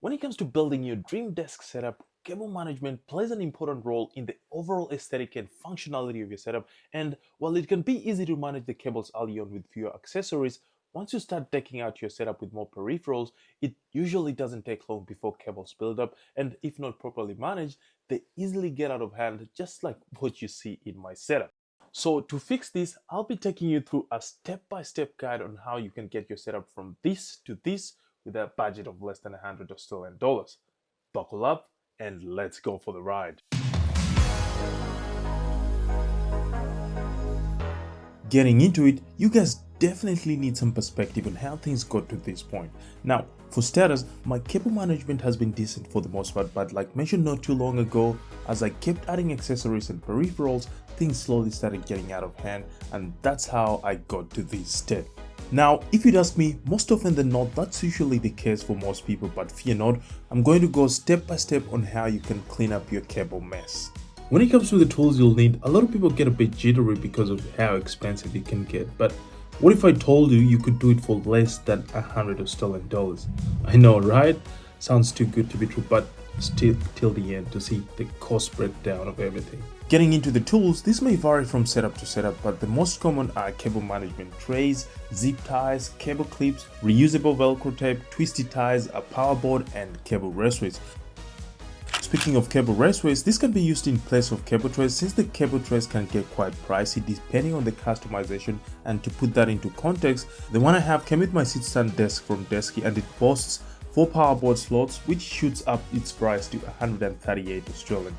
When it comes to building your dream desk setup, cable management plays an important role in the overall aesthetic and functionality of your setup. And while it can be easy to manage the cables early on with fewer accessories, once you start decking out your setup with more peripherals, it usually doesn't take long before cables build up, and if not properly managed, they easily get out of hand, just like what you see in my setup. So to fix this, I'll be taking you through a step-by-step guide on how you can get your setup from this to this with a budget of less than $100 Australian. Buckle up and let's go for the ride. Getting into it, you guys definitely need some perspective on how things got to this point. Now, for starters, my cable management has been decent for the most part, but like mentioned not too long ago, as I kept adding accessories and peripherals, things slowly started getting out of hand, and that's how I got to this step. Now, if you'd ask me, most often than not, that's usually the case for most people, but fear not, I'm going to go step by step on how you can clean up your cable mess. When it comes to the tools you'll need, a lot of people get a bit jittery because of how expensive it can get, but what if I told you could do it for less than $100 Australian? I know, right? Sounds too good to be true, but still till the end to see the cost breakdown of everything. Getting into the tools, this may vary from setup to setup, but the most common are cable management trays, zip ties, cable clips, reusable velcro tape, twisty ties, a power board, and cable raceways. Speaking of cable raceways, this can be used in place of cable trays since the cable trays can get quite pricey depending on the customization, and to put that into context, the one I have came with my sit stand desk from Desky and it boasts 4 power board slots which shoots up its price to $138 Australian.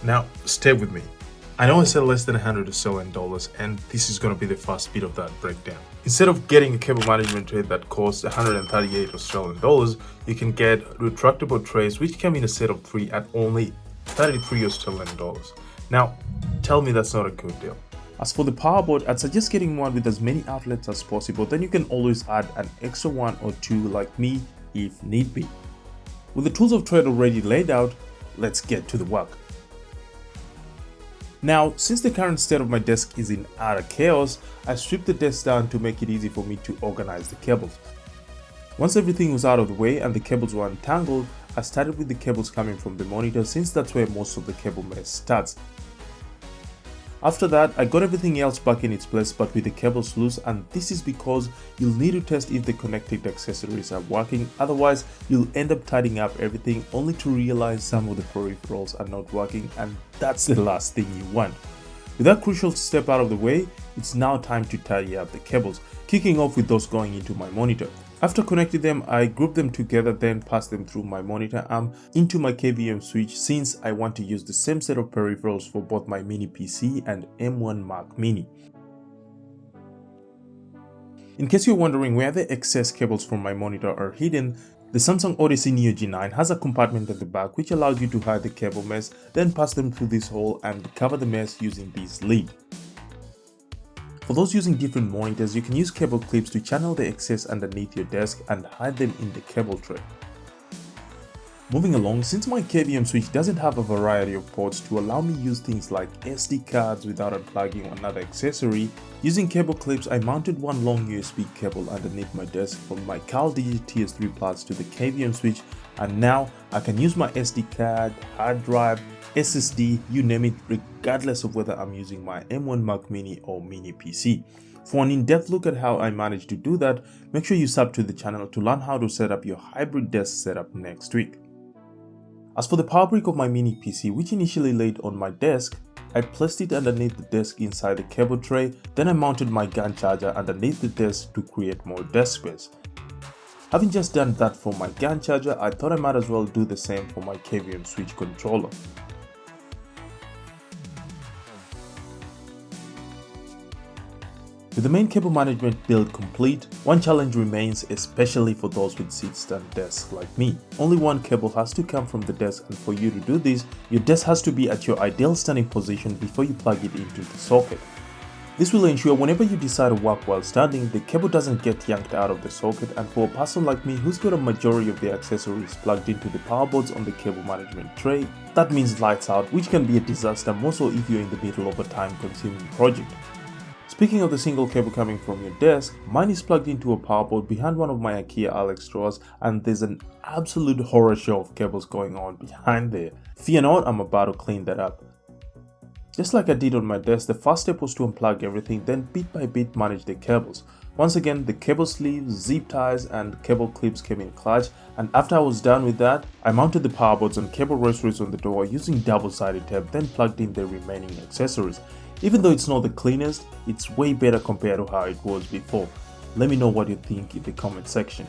Now stay with me. I know I said less than $100 and this is going to be the first bit of that breakdown. Instead of getting a cable management tray that costs $138 you can get retractable trays which come in a set of 3 at only $33 Now, tell me that's not a good deal. As for the power board, I'd suggest getting one with as many outlets as possible, then you can always add an extra 1 or 2 like me if need be. With the tools of trade already laid out, let's get to the work. Now, since the current state of my desk is in utter chaos, I stripped the desk down to make it easy for me to organize the cables. Once everything was out of the way and the cables were untangled, I started with the cables coming from the monitor since that's where most of the cable mess starts. After that, I got everything else back in its place but with the cables loose, and this is because you'll need to test if the connected accessories are working, otherwise you'll end up tidying up everything only to realize some of the peripherals are not working, and that's the last thing you want. With that crucial step out of the way, it's now time to tidy up the cables, kicking off with those going into my monitor. After connecting them, I group them together, then pass them through my monitor arm into my KVM switch since I want to use the same set of peripherals for both my mini PC and M1 Mac Mini. In case you're wondering where the excess cables from my monitor are hidden, the Samsung Odyssey Neo G9 has a compartment at the back which allows you to hide the cable mess, then pass them through this hole and cover the mess using this lid. For those using different monitors, you can use cable clips to channel the excess underneath your desk and hide them in the cable tray. Moving along, since my KVM switch doesn't have a variety of ports to allow me use things like SD cards without unplugging another accessory, using cable clips I mounted one long USB cable underneath my desk from my CalDigi TS3 Plus to the KVM switch, and now I can use my SD card, hard drive, SSD, you name it, regardless of whether I'm using my M1 Mac Mini or Mini PC. For an in-depth look at how I managed to do that, make sure you sub to the channel to learn how to set up your hybrid desk setup next week. As for the power brick of my Mini PC, which initially laid on my desk, I placed it underneath the desk inside the cable tray, then I mounted my GAN charger underneath the desk to create more desk space. Having just done that for my GAN charger, I thought I might as well do the same for my KVM switch controller. With the main cable management build complete, one challenge remains, especially for those with sit-stand desks like me. Only one cable has to come from the desk, and for you to do this, your desk has to be at your ideal standing position before you plug it into the socket. This will ensure whenever you decide to work while standing, the cable doesn't get yanked out of the socket, and for a person like me who's got a majority of the accessories plugged into the power boards on the cable management tray, that means lights out, which can be a disaster, more so if you're in the middle of a time-consuming project. Speaking of the single cable coming from your desk, mine is plugged into a power board behind one of my IKEA Alex drawers, and there's an absolute horror show of cables going on behind there. Fear not, I'm about to clean that up. Just like I did on my desk, the first step was to unplug everything, then bit by bit manage the cables. Once again, the cable sleeves, zip ties and cable clips came in clutch, and after I was done with that, I mounted the power boards and cable raceries on the door using double-sided tape, then plugged in the remaining accessories. Even though it's not the cleanest, it's way better compared to how it was before. Let me know what you think in the comment section.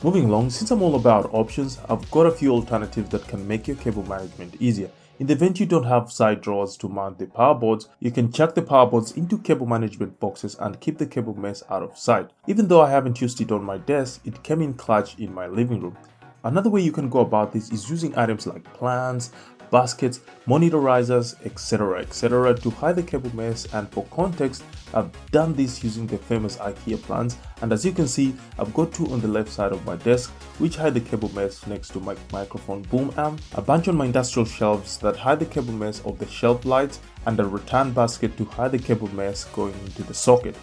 Moving along, since I'm all about options, I've got a few alternatives that can make your cable management easier. In the event you don't have side drawers to mount the power boards, you can chuck the power boards into cable management boxes and keep the cable mess out of sight. Even though I haven't used it on my desk, it came in clutch in my living room. Another way you can go about this is using items like plants, baskets, monitorizers, etc. to hide the cable mess, and for context, I've done this using the famous IKEA plants, and as you can see, I've got two on the left side of my desk which hide the cable mess next to my microphone boom amp, a bunch on my industrial shelves that hide the cable mess of the shelf lights, and a rattan basket to hide the cable mess going into the socket.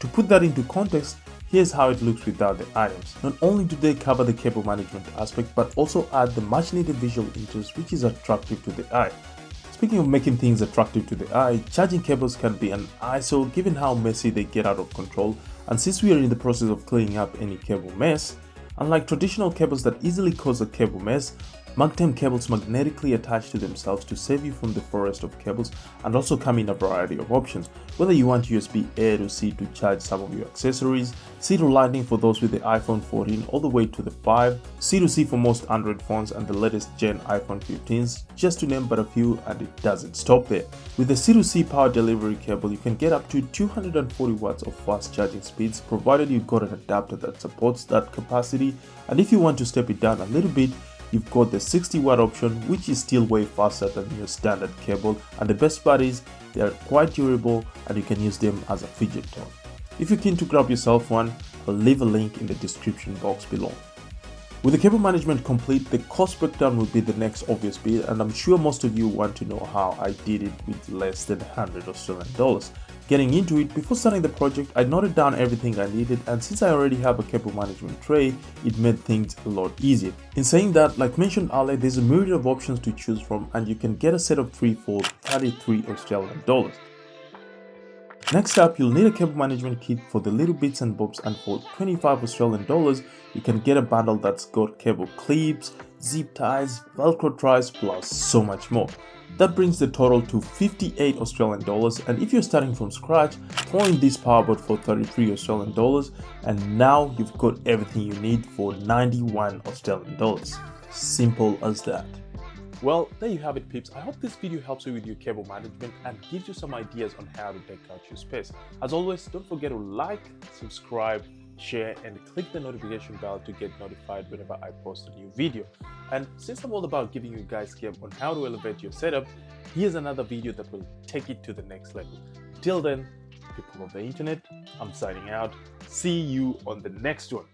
To put that into context, here's how it looks without the items. Not only do they cover the cable management aspect, but also add the much needed visual interest which is attractive to the eye. Speaking of making things attractive to the eye, charging cables can be an eyesore given how messy they get out of control, and since we are in the process of cleaning up any cable mess, unlike traditional cables that easily cause a cable mess, MagTem cables magnetically attach to themselves to save you from the forest of cables, and also come in a variety of options, whether you want USB A to C to charge some of your accessories, C to Lightning for those with the iPhone 14 all the way to the 5, C to C for most Android phones and the latest gen iPhone 15s, just to name but a few, and it doesn't stop there. With the C to C power delivery cable, you can get up to 240 watts of fast charging speeds provided you've got an adapter that supports that capacity, and if you want to step it down a little bit, you've got the 60 watt option, which is still way faster than your standard cable, and the best part is they are quite durable and you can use them as a fidget toy. If you're keen to grab yourself one, I'll leave a link in the description box below. With the cable management complete, the cost breakdown will be the next obvious bit, and I'm sure most of you want to know how I did it with less than 100 Australian dollars. Getting into it, before starting the project, I noted down everything I needed, and since I already have a cable management tray, it made things a lot easier. In saying that, like mentioned earlier, there's a myriad of options to choose from, and you can get a set of 3 for 33 Australian dollars. Next up, you'll need a cable management kit for the little bits and bobs, and for 25 Australian dollars, you can get a bundle that's got cable clips, zip ties, velcro ties, plus so much more. That brings the total to 58 Australian dollars, and if you're starting from scratch, throw in this power board for 33 Australian dollars, and now you've got everything you need for 91 Australian dollars. Simple as that. Well, there you have it, peeps. I hope this video helps you with your cable management and gives you some ideas on how to deck out your space. As always, don't forget to like, subscribe, share, and click the notification bell to get notified whenever I post a new video. And since I'm all about giving you guys tips on how to elevate your setup, here's another video that will take it to the next level. Till then, people of the internet, I'm signing out. See you on the next one.